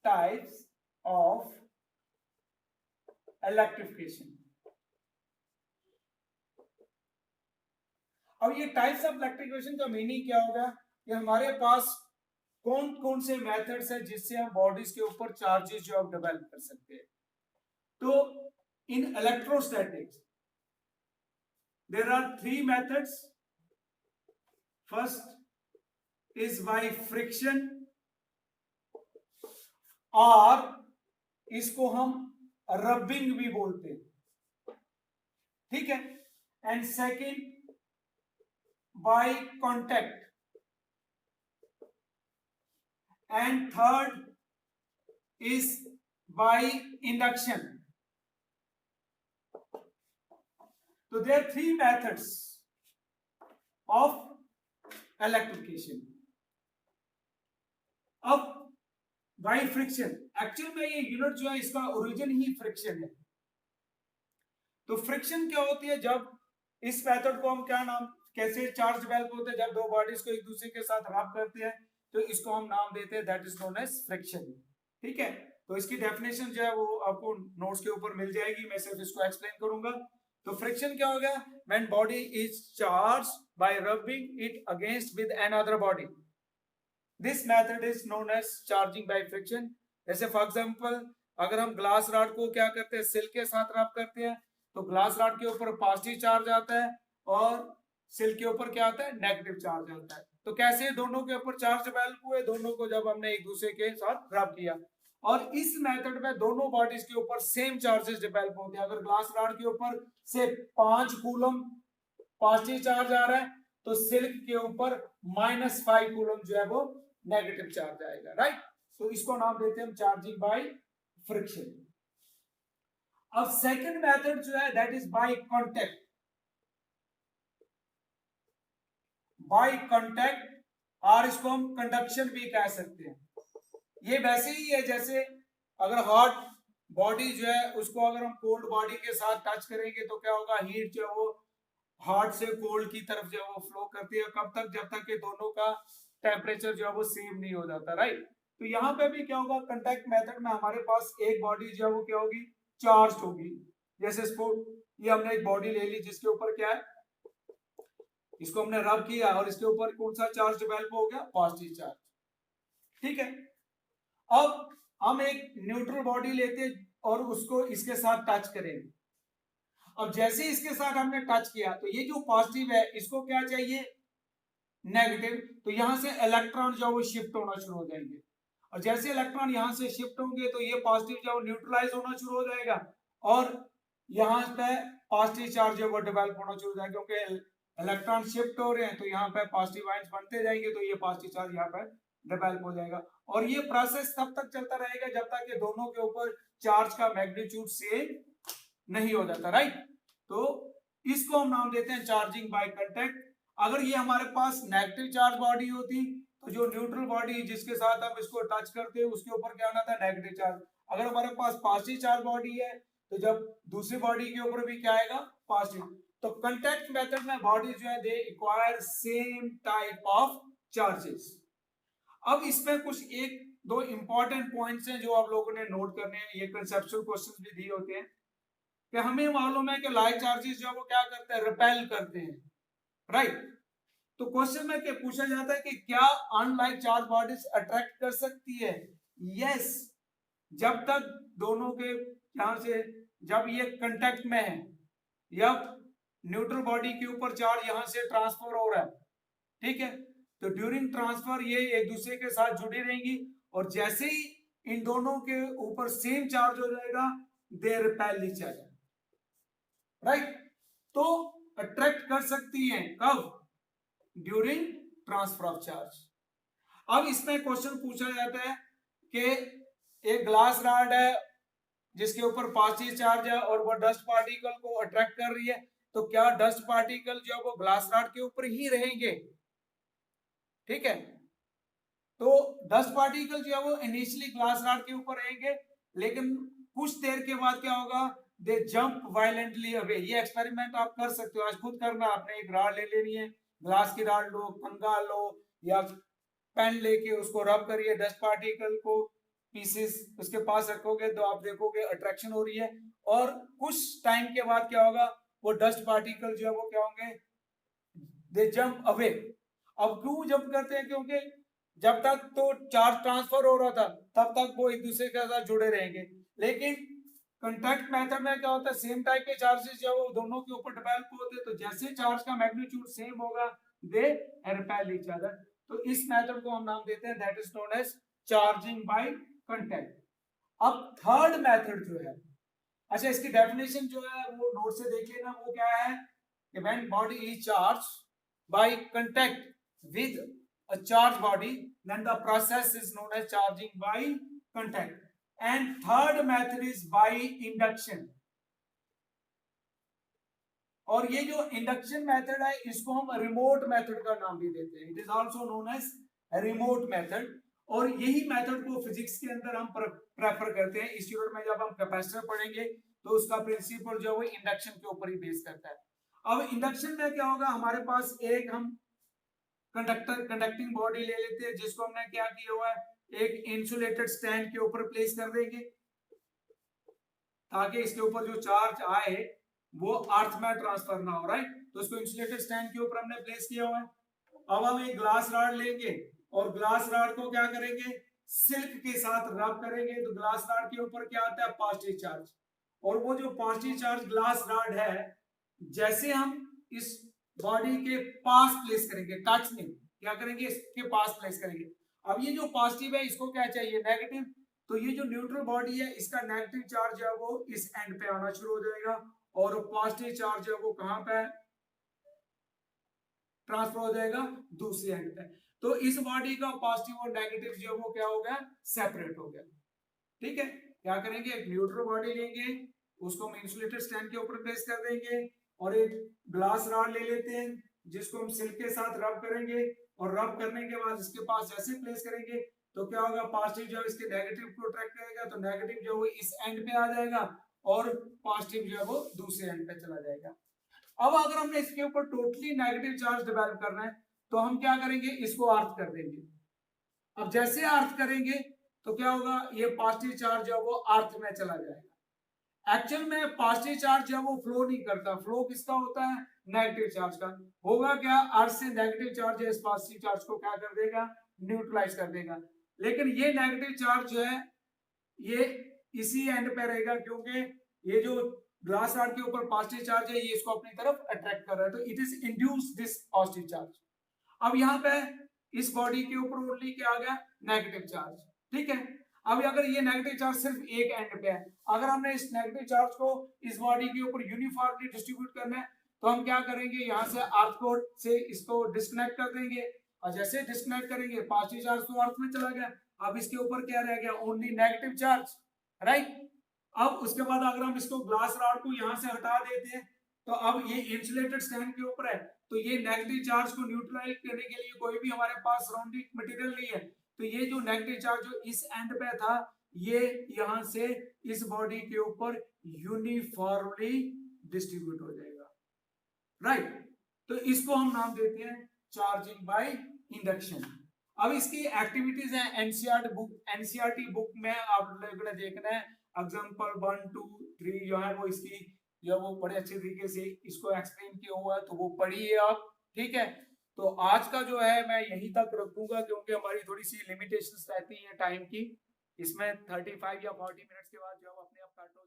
Types of electrification. अब ये types of electrification का मीनिंग क्या होगा कि हमारे पास कौन कौन से मेथड्स है जिससे हम बॉडीज के ऊपर चार्जेस जो आप डेवलप कर सकते हैं। तो in electrostatics there are 3 methods. First is by friction, और इसको हम रबिंग भी बोलते हैं, ठीक है। And second by contact, and third is by induction. So there are 3 methods of electrification. अब by friction, एक्चुअल में ये यूनिट जो है इसका ओरिजिन ही फ्रिक्शन है। तो फ्रिक्शन क्या होती है, जब इस मेथड को हम क्या नाम, कैसे चार्ज डेवलप होते हैं, जब दो बॉडीज को एक दूसरे के साथ रब करते हैं तो इसको हम नाम देते हैं, that is known as friction, ठीक है। तो इसकी डेफिनेशन जो है वो आपको नोट्स के ऊपर मिल जाएगी, मैं सिर्फ इसको एक्सप्लेन करूंगा। तो फ्रिक्शन क्या हो गया, when body is charge by rubbing it against with another body, this method is known as charging by friction. जैसे फॉर एग्जांपल अगर हम ग्लास रॉड को क्या करते हैं, सिल्क के साथ रब करते हैं तो ग्लास रॉड के ऊपर पॉजिटिव चार्ज आता है और सिल्क के ऊपर क्या आता है, नेगेटिव चार्ज आता है। तो कैसे दोनों के ऊपर चार्ज डेवलप हुए, दोनों को जब हमने एक दूसरे के साथ रब किया, और इस मेथड में दोनों बॉडीज के ऊपर सेम चार्जेस डेवलप होते हैं। अगर ग्लास रॉड के ऊपर से 5 कूलम पॉजिटिव चार्ज आ रहा है तो सिल्क के ऊपर -5 कूलम जो है वो नेगेटिव चार्ज आएगा, राइट। तो इसको नाम देते हैं हम चार्जिंग बाय फ्रिक्शन। अब सेकंड मेथड जो है that is by contact. By contact, और इसको हम कंडक्शन भी कह सकते हैं। ये वैसे ही है जैसे अगर हॉट बॉडी जो है उसको अगर हम कोल्ड बॉडी के साथ टच करेंगे तो क्या होगा, हीट जो है वो हॉट से कोल्ड की तरफ जो है वो फ्लो करती है। कब तक, जब तक कि दोनों का टेम्परेचर जो है वो सेम नहीं हो जाता, राइट। तो यहाँ पे भी क्या होगा, कांटेक्ट मेथड में हमारे पास एक बॉडी जो है वो क्या होगी, चार्ज होगी। जैसे ये हमने एक बॉडी ले ली जिसके ऊपर क्या है, इसको हमने रब किया और इसके ऊपर कौन सा चार्ज डेवलप हो गया, पॉजिटिव चार्ज, ठीक है। अब हम एक न्यूट्रल बॉडी लेते हैं और उसको इसके साथ टच करेंगे। अब जैसे इसके साथ हमने टच किया तो ये जो पॉजिटिव है इसको क्या चाहिए, नेगेटिव। तो यहां से इलेक्ट्रॉन जो वो शिफ्ट होना शुरू हो जाएंगे, और जैसे इलेक्ट्रॉन यहां से शिफ्ट होंगे तो ये पॉजिटिव जो न्यूट्रलाइज होना शुरू हो जाएगा, और यहाँ पे पॉजिटिव चार्ज जो वो डेवलप होना शुरू हो जाएगा, क्योंकि इलेक्ट्रॉन शिफ्ट हो रहे हैं तो यहाँ पे पॉजिटिव आयंस बनते जाएंगे, तो ये पॉजिटिव चार्ज यहाँ पे डेवलप हो जाएगा। और ये प्रोसेस तब तक चलता रहेगा जब तक कि दोनों के ऊपर चार्ज का मैग्नीट्यूड सेम नहीं हो जाता, राइट। तो इसको हम नाम देते हैं चार्जिंग बाय कांटेक्ट। अगर ये हमारे पास नेगेटिव चार्ज बॉडी होती तो जो न्यूट्रल बॉडी जिसके साथ हम इसको टच करते हैं उसके ऊपर क्या आना था, नेगेटिव चार्ज। अगर हमारे पास पॉजिटिव चार्ज बॉडी है तो जब दूसरी बॉडी के ऊपर भी क्या आएगा, पॉजिटिव। तो कांटेक्ट मेथड में बॉडी जो है they acquire same type of charges. अब इसमें कुछ एक दो इंपॉर्टेंट पॉइंट्स हैं जो आप लोगों ने नोट करने हैं, ये कंसेप्चुअल क्वेश्चंस भी दिए होते हैं कि हमें मालूम है कि लाइक चार्जेस जो वो क्या करते हैं, रिपेल करते हैं, राइट। तो क्वेश्चन में क्या पूछा जाता है कि क्या अनलाइक चार्ज बॉडीज अट्रैक्ट कर सकती है, यस, जब तक दोनों के यहां से जब ये कांटेक्ट में है या न्यूट्रल बॉडी के ऊपर चार्ज यहां से ट्रांसफर हो रहा है, ठीक है। तो ड्यूरिंग ट्रांसफर ये एक दूसरे के साथ जुड़ी रहेंगी, और जैसे ही इन दोनों के ऊपर सेम चार्ज हो जाएगा they repel each other, right. तो अट्रैक्ट कर सकती हैं कब, ड्यूरिंग ट्रांसफर ऑफ चार्ज। अब इसमें क्वेश्चन पूछा जाता है कि एक ग्लास रॉड है जिसके ऊपर पॉजिटिव चार्ज है और वो डस्ट पार्टिकल को अट्रैक्ट कर रही है, तो क्या डस्ट पार्टिकल जो वो ग्लास रॉड के ऊपर ही रहेंगे, ठीक है। तो डस्ट पार्टिकल जो है वो इनिशियली ग्लास रॉड के ऊपर रहेंगे, लेकिन कुछ देर के बाद क्या होगा, दे जंप वायलेंटली अवे। ये एक्सपेरिमेंट आप कर सकते हो, आज खुद करना। आपने एक रॉड ले लेनी है, ग्लास की रॉड लो, कंघा लो या पेन लेके उसको रब करिए डस्ट पार्टिकल को, पीसेस उसके पास रखोगे तो आप देखोगे अट्रैक्शन हो रही है, और कुछ टाइम के बाद क्या होगा, वो डस्ट पार्टिकल जो है वो क्या होंगे, दे जंप अवे। अब क्यों जंप करते हैं, क्योंकि जब तक तो चार्ज ट्रांसफर हो रहा था तब तक वो एक दूसरे के साथ जुड़े रहेंगे, लेकिन कंटैक्ट मेथड में क्या होता है, सेम टाइप के चार्जेस जो वो दोनों के ऊपर डेवलप होते हैं, तो जैसे चार्ज का मैग्नीट्यूड सेम होगा दे रिपेल ईच अदर। तो इस मेथड को हम नाम देते हैं that is known as charging by contact. अब थर्ड मेथड जो है, अच्छा इसकी डेफिनेशन जो है वो नोट से देख लेना, वो क्या है कि when body is charge bye contact with a charged body then the process is known as charging by contact, and third method is by induction। और ये जो इंडक्शन मेथड है इसको हम रिमोट मेथड का नाम भी देते हैं, it is also known as remote method. और यही मेथड को फिजिक्स के अंदर हम प्रेफर करते हैं। इस यूनिट में जब हम कैपेसिटर पढ़ेंगे तो उसका प्रिंसिपल जो है इंडक्शन के ऊपर ही बेस करता है। अब इंडक्शन में क्या होगा, हमारे पास एक हम कंडक्टिंग बॉडी ले लेते हैं जिसको हमने क्या किया हुआ है, एक इंसुलेटेड स्टैंड के ऊपर प्लेस कर देंगे ताकि इसके ऊपर जो चार्ज आए वो अर्थ में ट्रांसफर ना हो, राइट। तो इसको इंसुलेटेड स्टैंड के ऊपर हमने प्लेस किया हुआ है। अब हम एक ग्लास रॉड लेंगे और ग्लास रॉड को क्या करेंगे, सिल्क के साथ रब करेंगे, तो ग्लास रॉड के ऊपर क्या आता है, पॉजिटिव चार्ज। और वो जो पॉजिटिव चार्ज ग्लास रॉड है, जैसे हम इस बॉडी के पास प्लेस करेंगे, टच नहीं, क्या करेंगे, इसके पास प्लेस करेंगे। अब ये जो पॉजिटिव है इसको क्या चाहिए, नेगेटिव। तो ये जो न्यूट्रल बॉडी है इसका नेगेटिव चार्ज है वो इस एंड पे आना शुरू हो जाएगा, और पॉजिटिव चार्ज है वो कहां पे ट्रांसफर हो जाएगा, दूसरे एंड पे। तो इस बॉडी का पॉजिटिव और नेगेटिव जो वो क्या हो गया, सेपरेट हो गया। ठीक है, क्या करेंगे, एक न्यूट्रल बॉडी लेंगे, उसको हम इंसुलेटेड स्टैंड के ऊपर प्लेस कर देंगे, और एक ग्लास रॉड ले लेते हैं जिसको हम सिल्क के साथ रब करेंगे, और रब करने के बाद इसके पास जैसे प्लेस करेंगे तो क्या होगा, पॉजिटिव जो है इसके नेगेटिव को अट्रैक्ट करेगा, तो नेगेटिव जो है इस एंड पे आ जाएगा और पॉजिटिव जो है वो दूसरे एंड पे चला जाएगा। अब अगर हमने इसके ऊपर टोटली नेगेटिव चार्ज डेवलप करना है तो हम क्या करेंगे, इसको अर्थ कर देंगे। अब जैसे अर्थ करेंगे तो क्या होगा, ये पॉजिटिव चार्ज जो है वो अर्थ में चला जाएगा। एक्चुअल में पॉजिटिव चार्ज जो है वो फ्लो नहीं करता, फ्लो किसका होता है, नेगेटिव चार्ज का। होगा क्या, अर्थ से नेगेटिव चार्ज है इस पॉजिटिव चार्ज को क्या कर देगा, न्यूट्रलाइज कर देगा। लेकिन ये नेगेटिव चार्ज जो है ये इसी एंड पे रहेगा, क्योंकि ये जो ग्लास रॉड के ऊपर पॉजिटिव चार्ज है ये इसको अपनी तरफ अट्रैक्ट कर रहा है, तो it is induce this positive charge. अब यहाँ पे इस बॉडी के ऊपर ओनली क्या आ गया, नेगेटिव चार्ज। ठीक है, अब अगर ये नेगेटिव चार्ज सिर्फ एक एंड पे है, अगर हमने इस नेगेटिव चार्ज को इस बॉडी के ऊपर यूनिफॉर्मली डिस्ट्रीब्यूट करना है तो हम क्या करेंगे, यहाँ से अर्थ कोड से इसको डिस्कनेक्ट कर देंगे, और जैसे डिस्कनेक्ट करेंगे पॉजिटिव चार्ज तो अर्थ में चला गया, अब इसके ऊपर क्या रह गया, ओनली नेगेटिव चार्ज, राइट। अब उसके बाद अगर हम इसको ग्लास रॉड को यहाँ से हटा देते हैं तो अब ये इंसुलेटेड स्टैंड के ऊपर है, तो ये नेगेटिव चार्ज को न्यूट्रलाइज करने के लिए कोई भी हमारे पास सराउंडिंग मटेरियल नहीं है, तो ये जो नेगेटिव चार्ज जो इस एंड पे था ये यहाँ से इस बॉडी के ऊपर यूनिफॉर्मली डिस्ट्रीब्यूट हो जाएगा, राइट। तो इसको हम नाम देते हैं चार्जिंग बाय इंडक्शन। अब इसकी एक्टिविटीज है एनसीईआरटी बुक में आप लोगों ने देखना है, एग्जांपल 1 2 3 जो है वो इसकी जो वो बड़े अच्छे तरीके से इसको एक्सप्लेन किया हुआ है, तो वो पढ़िए आप। ठीक है, तो आज का जो है मैं यहीं तक रखूंगा क्योंकि हमारी थोड़ी सी लिमिटेशंस रहती है टाइम की, इसमें 35 या 40 मिनट्स के बाद जो अपने आप काट हो